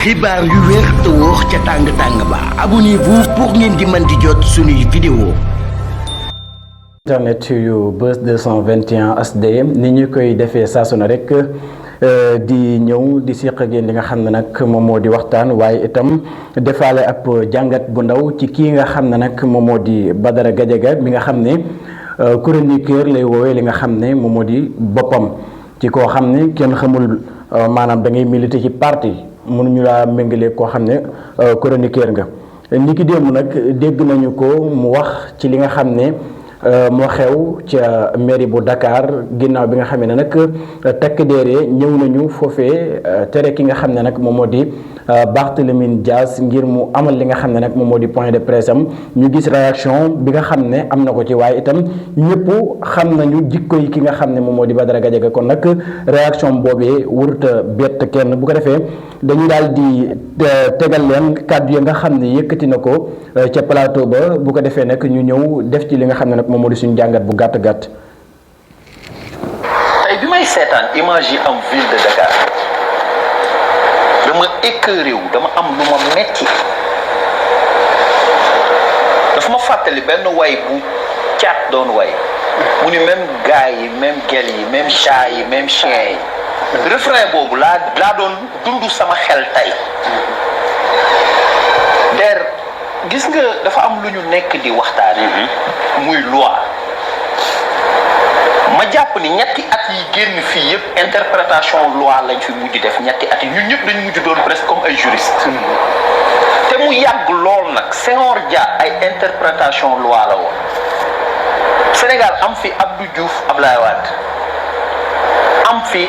xibaar yu wér te wóor ca tàng ba abonnez-vous pour ngeen di mën di jot suñuy vidéo. internet yu Buzz 221 HD ni ñu koy defee saa su ne rek di ñëw di seq ak yéen li nga xam ne nag moom moo di waxtaan waaye itam defaale ab jàngat bu ndaw ci kii nga xam ne nag moom moo di Badara Gadiaga mi nga xam ne chroniqueur lay woowee li nga xam ne moom moo di boppam ci koo xam ne kenn xamul maanaam da ngay militer ci parti mënuñu laa méngale koo xam ne chroniqueur nga ni ki démb nag dégg nañu ko mu wax ci li nga xam ne moo xew ca mairie bu Dakar ginnaaw bi nga xam ne nag takk déere ñëw nañu foofee tere ki nga xam ne nag moom moo di Barthélémy Dias ngir mu amal li nga xam ne nag moom moo di point de presse am ñu gis réaction bi nga xam ne am na ko ci waaye itam ñëpp xam nañu jikko yi ki nga xam ne moom moo di Badara Gadiaga kon nag réaction boobee wurta bett kenn bu ko defee dañu daal di tegal leen kàddu yi nga xam ne yëkkati na ko ca plateau ba bu ko defee nag ñu ñëw def ci li nga xam ne nag moom moo di suñu jàngat bu gàtt gàtt. tey bi may seetaan image yi am ville de Dakar dama écœuré wu dama am lu ma metti dafa ma fàttali benn way bu caat doon way mu ni même gars yi même gel yi même chat yi même chien yi refrain boobu laa doon dund sama xel tey der gis nga dafa am lu ñu nekk di waxtaane muy loi ma jàpp ni ñetti at yi génn fii yëpp interprétation loi lañ fi mujj def ñetti at yi ñun ñëpp dañu mujj doon presque comme ay juriste te mu yàgg lool nag Senghor Dia ay interprétation loi la woon Sénégal am fi Abdou Diouf Ablaye Wade am fi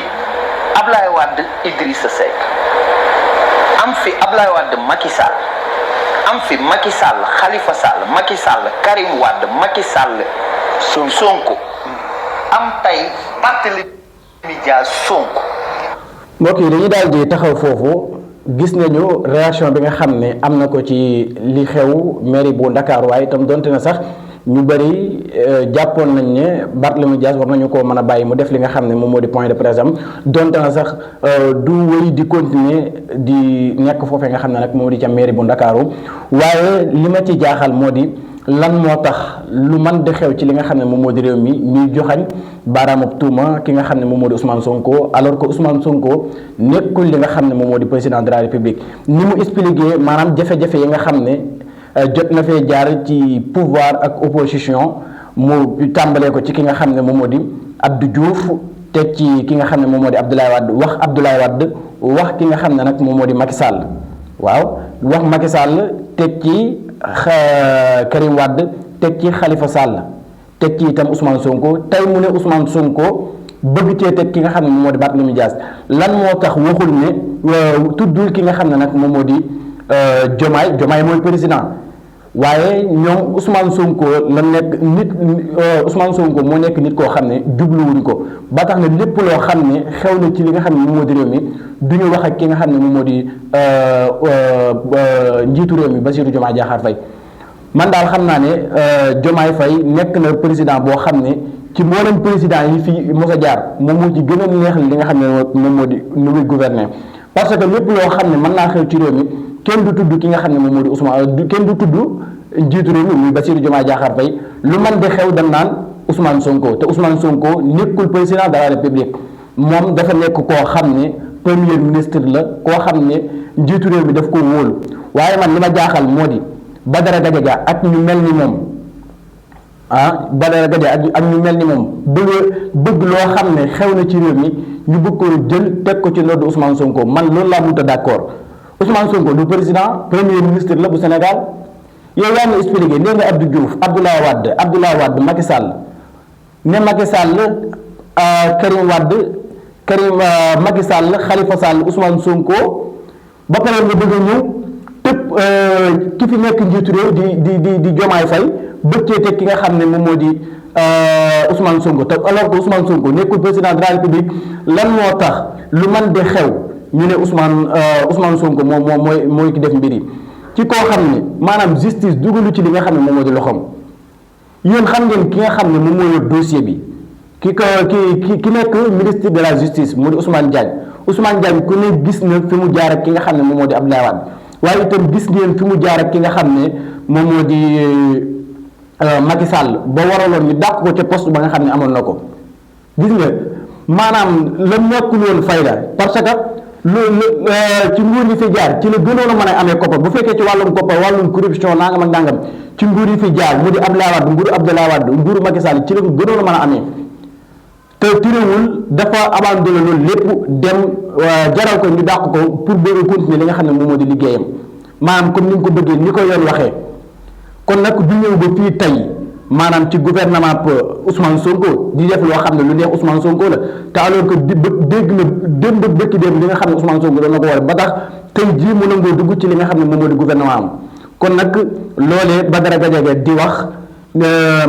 Ablaye Wade Idrissa Seck am fi Ablaye Wade Macky Sall am fi Macky Sall Khalifa Sall Macky Sall Karim Wade Macky Sall Sonko am tey Barthélémy Dias Sonko. mbokk yi dañuy daal di taxaw foofu gis nañu réaction bi nga xam ne am na ko ci li xew mairie bu Dakar waaye itam donte na sax ñu bëri jàppoon nañ ne Barthélémy Dias war nañu koo mën a bàyyi mu def li nga xam ne moom moo di point de presse am donte na sax du wéy di continuer di nekk foofee nga xam ne nag moo di ca mairie bu Ndakaaru waaye li ma ci jaaxal moo di lan moo tax lu man di xew ci li nga xam ne moom moo di réew mi ñuy joxañ baaraamub tuuma ki nga xam ne moom moo di Ousmane Sonko alors que Ousmane Sonko nekkul li nga xam ne moom moo di président de la République ni mu expliqué maanaam jafe-jafe yi nga xam ne jot na fee jaar ci pouvoir ak opposition mu tàmbalee ko ci ki nga xam ne moom moo di Abdou Diouf teg ci ki nga xam ne moom moo di Abdoulaye Wade wax Abdoulaye Wade wax ki nga xam ne nag moom moo di Macky Sall waaw wax Macky Sall teg ci Karim Wade teg ci Khalifa Sall teg ci itam Ousmane Sonko tey mu ne Ousmane Sonko bëgg cee teg ki nga xam ne moom moo di Barthélémy Dias lan moo tax waxul ne tuddul ki nga xam ne nag moom moo di Diomaye mooy président waaye ñoom Ousmane Sonko la nekk nit Ousmane Sonko moo nekk nit koo xam ne jubluwuñ ko ba tax na lépp loo xam ne xew na ci li nga xam ne moom moo di réew mi du ñu wax ak ki nga xam ne moom moo di njiitu réew mi Bassirou Diomaye Diakhar Faye man daal xam naa ne Diomaye Faye nekk na président boo xam ne ci mboolem président yi fi mos a jaar moom moo ci gën a neexal li nga xam ne moom moo di nu muy gouverner parce que lépp loo xam ne mën naa xew ci réew mi kenn du tudd ki nga xam ne moom moo di Ousmane kenn du tudd njiitu réew mi muy Bassirou Diomaye Diakhar Faye lu man di xew dem naan Ousmane Sonko te Ousmane Sonko nekkul président de la République moom dafa nekk koo xam ne premier ministre la koo xam ne njiitu réew mi daf ko wóolu waaye man li ma jaaxal moo di Badara Gadiaga ak ñu mel ni moom Badara Gadiaga ak ñu mel ni moom bëgg loo xam ne xew na ci réew mi ñu bëgg ko jël teg ko ci ndodd Ousmane Sonko man loolu laa mënut a d'accord Ousmane Sonko du président premier ministre la bu Sénégal yow yaa ngi expliqué nee nga Abdou Diouf Abdoulaye Wade Macky Sall ne Macky Sall Karim Macky Sall Khalifa Sall Ousmane Sonko ba pare nga bëgg a ñëw tëb ki fi nekk njiitu réew di Diomaye Faye bëccee teg ki nga xam ne moom moo di Ousmane Sonko te alors que Ousmane Sonko nekkul président de la République lan moo tax lu man di xew ñu ne Ousmane Sonko mooy ki def mbir yi ci koo xam ne maanaam justice dugalu ci li nga xam ne moom moo di loxoom yéen xam ngeen ki nga xam ne moom moo yor dossier bi ki nekk ministre de la justice mu di Ousmane Diagne ku ne gis na fi mu jaar ak ki nga xam ne moom moo di Abdoulaye Wade waaye itam gis ngeen fi mu jaar ak ki nga xam ne moom moo di Macky Sall ba waraloon ñu dàq ko ca poste ba nga xam ne amoon na ko gis nga maanaam la nekkul woon fayda parce que loolu ci nguur yi fi jaar ci la gënoon a mën a amee koppar bu fekkee ci wàllum koppar wàllum corruption nangam ak nangam ci nguur yi fi jaar mu di Abdoulaye Wade nguuru Macky Sall ci la ko gënoon a mën a amee te terewul dafa abandonné loolu lépp dem jaral ko ñu dàq ko pour bëgg a continuer li nga xam ne moom moo di liggéeyam maanaam comme ni nga ko bëggee ni ko yoon waxee kon nag du ñëw ba fii tey maanaam ci gouvernement Ousmane Sonko di def loo xam ne lu neex Ousmane Sonko la te alors que dégg na démb bëkki démb li nga xam ne Ousmane Sonko doon na ko war ba tax tey jii mu nangoo dugg ci li nga xam ne moom moo di gouvernement am kon nag loolee Badara Gadiaga di wax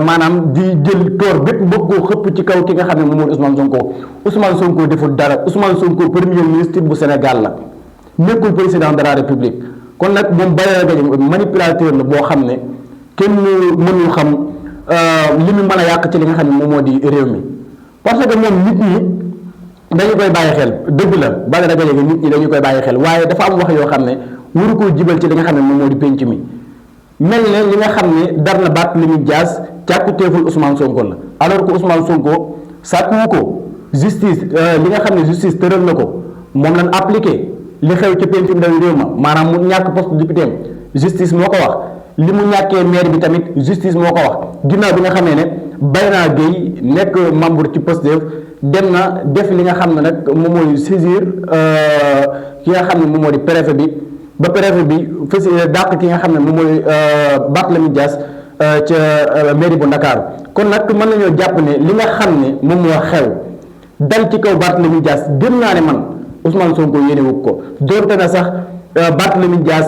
maanaam di jël toor bépp bëgg koo xëpp ci kaw ki nga xam ne moom moo di Ousmane Sonko deful dara Ousmane Sonko premier ministre bu Sénégal la nekkul président de la République kon nag moom Badara Gadiaga manipulateur la boo xam ne kenn mënul xam li mu mën a yàq ci li nga xam ne moom moo di réew mi parce que moom nit ñi dañu koy bàyyi xel dëgg la Badara Gadiaga nit ñi dañu koy bàyyi xel waaye dafa am wax yoo xam ne waru koo jibal ci li nga xam ne moom moo di penc mi mel ne li nga xam ne dar na Barthélémy Dias càkkutéeful Ousmane Sonko la alors que Ousmane Sonko sàkkuwu ko justice li nga xam ne justice tëral na ko moom lañ appliqué li xew ci penc mi dañ réew ma maanaam mu ñàkk poste député justice moo ko wax li mu ñàkkee maire bi tamit justice moo ko wax ginnaaw bi nga xamee ne Bayna Gueye nekk membre ci Pastef dem na def li nga xam ne nag moom mooy saisir ki nga xam ne moom moo di préfet bi ba préfet bi fas dàq ki nga xam ne moom mooy Barthélémy Dias ca mairie bu Ndakaaru kon nag mën nañoo jàpp ne li nga xam ne moom moo xew dal ci kaw Barthélémy Dias gëm naa ne man Ousmane Sonko yéenewu ko doonte na sax Barthélémy Dias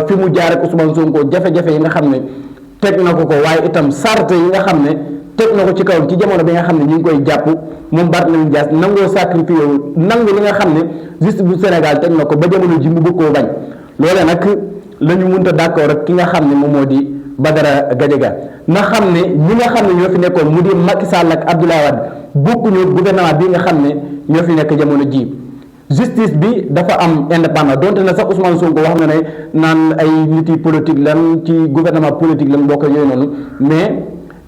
fi mu jaar ak Ousmane Sonko jafe-jafe yi nga xam ne teg na ko waaye itam sart yi nga xam ne teg na ko ci kaw ci jamono bi nga xam ne ñu ngi koy jàpp moom Barthélémy Dias nangoo sacrifié wu nangu li nga xam ne justice bu Sénégal teg na ko ba jamono ji mu bëgg koo bañ loolee nag la ñu mënta d'accord ak ki nga xam ne moom moo di Badara Gadiaga na xam ne ñi nga xam ne ñoo fi nekkoon mu di Macky Sall ak Abdoulaye Wade bokkuñu gouvernement bi nga xam ne ñoo fi nekk jamono ji justice bi dafa am indépendant donte na sax Ousmane Sonko wax na ne naan ay nit yi politique lan ci gouvernement politique lan bokk yooyu noonu mais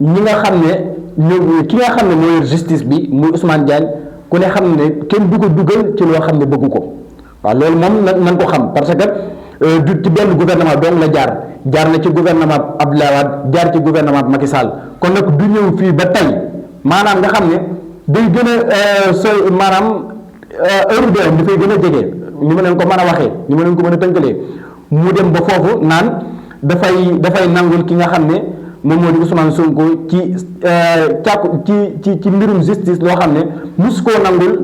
ñi nga xam ne ki nga xam ne moo yor justice bi muy Ousmane Diagne ku ne xam ne kenn du ko dugal ci loo xam ne bëggu ko waaw loolu moom nañ ko xam parce que du ci benn gouvernement donc la jaar na ci gouvernement Abdoulaye Wade jaar ci gouvernement Macky Sall kon nag du ñëw fii ba tey maanaam nga xam ne day gën a sooy maanaam heure bi dafay gën a jege ni ma leen ko mën a waxee ni ma leen ko mën a tënkalee mu dem ba foofu naan dafay nangul ki nga xam ne moom moo di Ousmane Sonko ci càkku ci mbirum justice loo xam ne musu koo nangul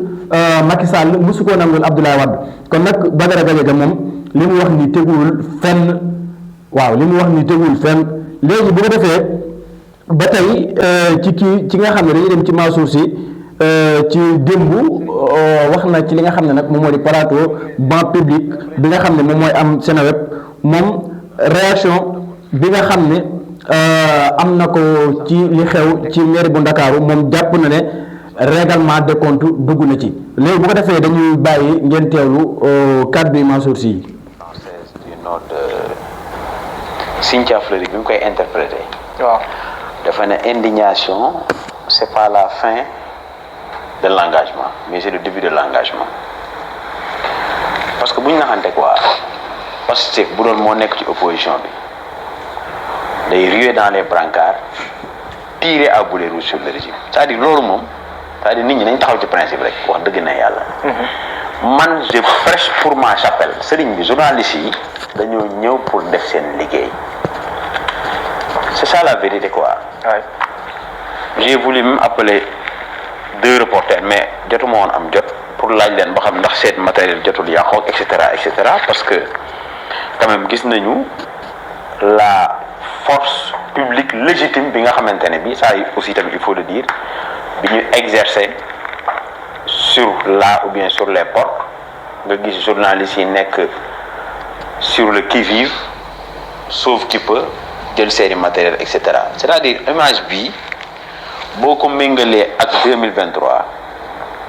Macky Sall musu koo nangul Abdoulaye Wade kon nag Badara Gadiaga moom li mu wax ni teguwul fenn waaw li mu wax ni teguwul fenn léegi bu ko defee ba tey ci nga xam ne dañuy dem ci Mansour Sy ci démb wax na ci li nga xam ne nag moom moo di plateau banc public bi nga xam ne moom mooy am Seneweb moom réaction bi nga xam ne am na ko ci li xew ci mairie bu Ndakaaru moom jàpp na ne règlement de compte dugg na ci léegi bu ko defee dañuy bàyyi ngeen teewlu kàddu yi Mansour Sy du nom de Cynthia Fleury bi mu koy interprété waaw dafa ne indignation c'est pas la fin de l'engagement mais c'est le début de l'engagement parce que bu ñu naxante quoi Pastef bu doon moo nekk ci opposition bi day ruer dans les brancards tirer à boulet rouge sur le régime c'est-à-dire loolu moom c'est-à-dire nit ñi nañ taxaw ci principe rek wax dëgg na yàlla man je prêche pour ma chapelle sëriñ bi journalistes yi dañoo ñëw pour def seen liggéey c'est ça la vérité quoi j'ai voulu même appeler 2 reporters mais jotuma woon am jot pour laaj leen ba xam ndax seen matériel jotul yàqu et cetera parce que quand même gis nañu la force publique légitime bi nga xamante ne bi ça aussi tamit il faut le dire bi ñu exercer sur là ou bien sur les portes nga gis journalistes yi nekk sur le qui-vive sauve qui peut jël seeni matériel et cetera c'est-à-dire image bi boo ko méngalee ak 2023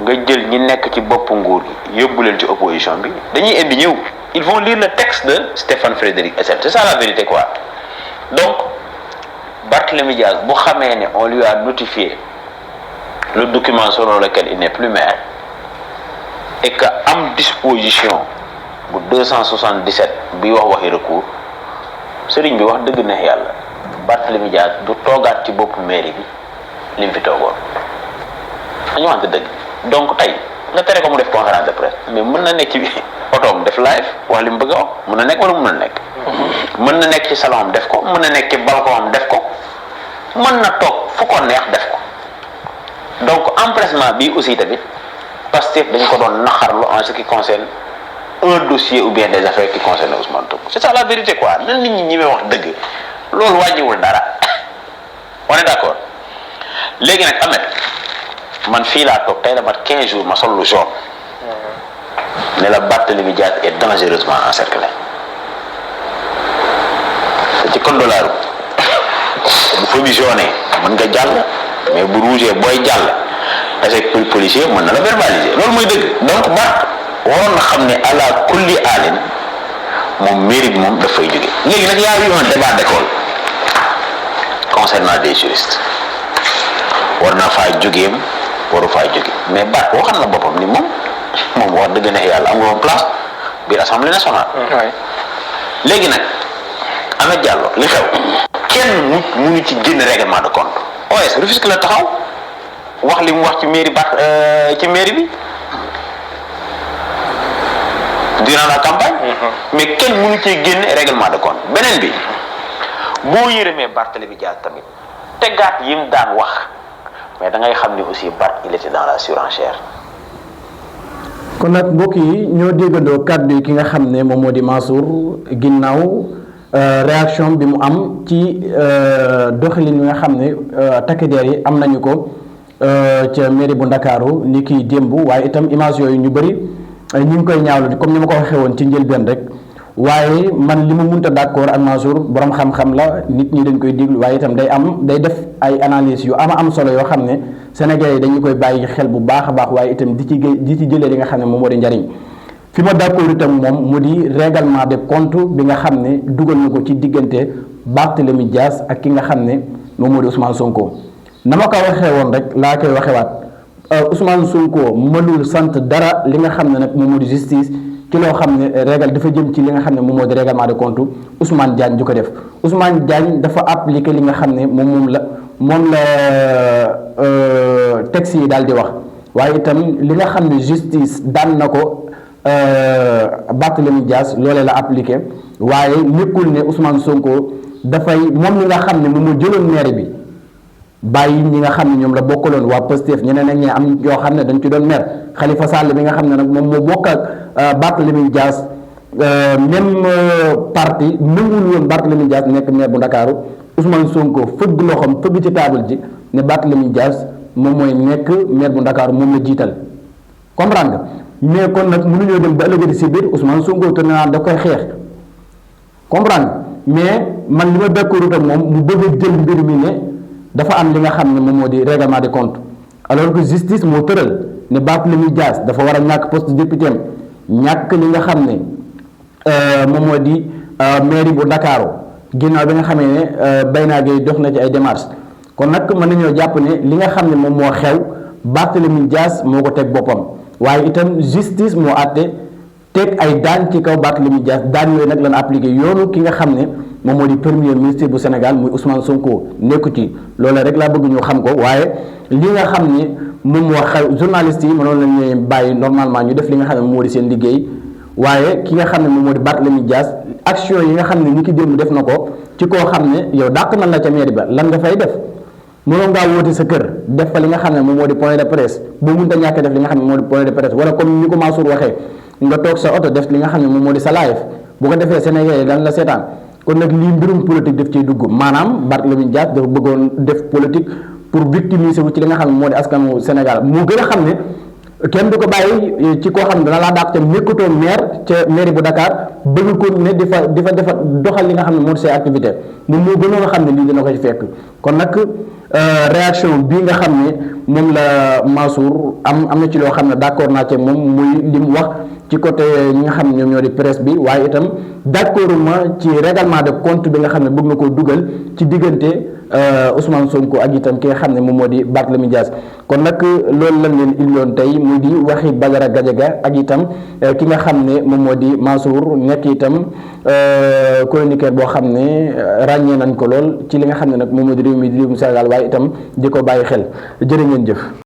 nga jël ñi nekk ci bopp nguur gi yóbbu leen ci opposition bi dañuy indi ñëw ils vont lire le texte de Stéphane Frédéric Essel c'est ça la vérité quoi. Donc Barthélémy Dias bu xamee ne on lui a notifié le document selon lequel il n'est plus maire et que am disposition bu 277 bi wax waxi recours sëriñ bi wax dëgg neex yàlla Barthélémy Dias du toogaat ci bopp mairie bi li mu fi toogoon dañu waxante dëgg. Donc tey nga tere ko mu def conférence de presse mais mën na nekk ci otoom def live wax li mu bëgg a wax mën na nekk wala mën na nekk. mën na nekk ci salon am def ko mën na nekk ci balcon am def ko mën na toog fu ko neex def ko donc empressement bi aussi tamit Pastef dañ ko doon naxarlu en ce qui concerne un dossier ou bien des affaires qui concernent Ousmane Sonko c'est ça la vérité quoi nan nit ñi ñi may wax dëgg loolu wàññiwul dara on est d'accord léegi nag Ahmed man fii laa toog tey la mat 15 jours ma sol lu jaune ne la Barthélémy Dias est dangereusement encerclé te ci code de la route bu fa bi jaune mën nga jàll mais bu rouge booy jàll avec policier mën na la verbaliser loolu mooy dëgg donc Bart waroon na xam ne ala kulli alin moom mairie bi moom daf fay jóge léegi nag yaa eu un débat d'école concernant des juristes war naa faa jógeem waru faa jóge mais Bart waxal na boppam ni moom wax dëgg neex yàlla am nga woon place biir assemblée nationale. léegi nag Ahmed Diallo li xew kenn mënu ci génn règlement de compte OS Rufisque la taxaw wax li mu wax ci mairie Bart ci mairie bi durant la campagne. mais kenn mënu cee génn règlement de compte beneen bi boo yërëmee Barthélémy Dias tamit tegaat yi mu daan wax. mais da ngay xam ni aussi Bart il était dans la surenchère. kon nag mbokk yi ñoo déggandoo kàddu yi ki nga xam ne moom moo di Mansour ginnaaw réaction bi mu am ci doxalin bi nga xam ne takk der yi am nañu ko ca mairie bu Ndakaaru ni kiy démb waaye itam image yooyu ñu bëri ñu ngi koy ñaawlu comme ni ma ko waxee woon ci njëlbeen rek waaye man li mu mënta d'accord ak Mansour borom xam-xam la nit ñi dañ koy déglu waaye itam day def ay analyse yu am solo yoo xam ne Sénégalais yi dañu koy bàyyi xel bu baax a baax waaye itam di ci jëlee li nga xam ne moom moo di njariñ fi ma d'accord itam moom mu di règlement de compte bi nga xam ne dugal na ko ci diggante Barthélémy Dias ak ki nga xam ne moom moo di Ousmane Sonko na ma ko waxee woon rek laa koy waxewaat Ousmane Sonko mënul sant dara li nga xam ne nag moom moo di justice ci loo xam ne dafa jëm ci li nga xam ne moom moo di règlement de compte Ousmane Diagne du ko def Ousmane Diagne dafa appliqué li nga xam ne moom la texte yi daal di wax waaye itam li nga xam ne justice daan na ko Barthélémy Dias loolee la appliqué waaye nekkul ne Ousmane Sonko dafay moom li nga xam ne moom moo jëloon maire bi bàyyi ñi nga xam ne ñoom la bokkaloon waa Pastef ñeneen ak ñi am yoo xam ne dañ ci doon maire Khalifa Sall bi nga xam ne nag moom moo bokk ak Barthélémy Dias même parti nanguwul woon Barthélémy Dias nekk maire bu Ndakaaru Ousmane Sonko fëgg loxoom fëgg ci table ji ne Barthélémy Dias moom mooy nekk maire bu Ndakaaru moom la jiital comprendre nga mais kon nag mënuñoo dem ba ëllëgati si biir Ousmane Sonko te naan da koy xeex comprendre mais man li ma d'accord ak moom mu bëgg a jël mbir mi ne dafa am li nga xam ne moom moo di règlement de compte alors que justice moo tëral ne Barthélémy Dias dafa war a ñàkk poste député am ñàkk li nga xam ne moom moo di mairie bu Ndakaaru ginnaaw bi nga xamee ne Bayna Gueye dox na ci ay démarches kon nag mën nañoo jàpp ne li nga xam ne moom moo xew Barthélémy Dias moo ko teg boppam waaye itam justice moo àtte teg ay daan ci kaw Barthélémy Dias daan yooyu nag lan appliqué yoonu ki nga xam ne moom moo di premier ministre bu Sénégal muy Ousmane Sonko nekku ci loolu rek laa bëgg ñu xam ko waaye li nga xam ne moom moo xew journaliste yi mënoon lañuy bàyyi normalement ñu def li nga xam ne moom moo di seen liggéey waaye ki nga xam ne moom moo di Barthélémy Dias action yi nga xam ne ni ki démb def na ko ci koo xam ne yow dàq na la ca mairie ba lan nga fay def mënoon ngaa woote sa kër def fa li nga xam ne moom moo di point de presse boo mënta ñàkk def li nga xam ne moom moo di point de presse wala comme ni ko Mansour waxee nga toog sa oto def li nga xam ne moom moo di sa live bu ko defee Sénégal yi daan la seetaan kon nag lii mbirum politique daf ciy dugg maanaam Barthélémy Dias dafa bëggoon def politique pour victimiser wu ci li nga xam ne moo di askanu Sénégal moo gën a xam ne kenn du ko bàyyi ci koo xam ne dana laa dàq te nekkutoo maire ca mairie bu Dakar bëgg ko ne di fa doxal li nga xam ne moo di say activité moom moo gënoon a xam ne lii dina ko ci fekk kon nag réaction bii nga xam ne moom la Mansour am na ci loo xam ne d'accord naa ci moom muy li mu wax ci côté ñi nga xam ne ñoom ñoo di presse bi waaye itam d'accorduma ci règlement de compte bi nga xam ne bëgg na koo dugal ci diggante Ousmane Sonko ak itam ki nga xam ne moom moo di Barthélémy Dias kon nag loolu lañ leen indiloon tey mu di waxi Badara Gadiaga ak itam ki nga xam ne moom moo di Mansour nekk itam chroniqueur boo xam ne ràññee nañ ko lool ci li nga xam ne nag moom moo di réew mi di réew mu Sénégal waaye itam di ko bàyyi xel jërë ngeen jëf.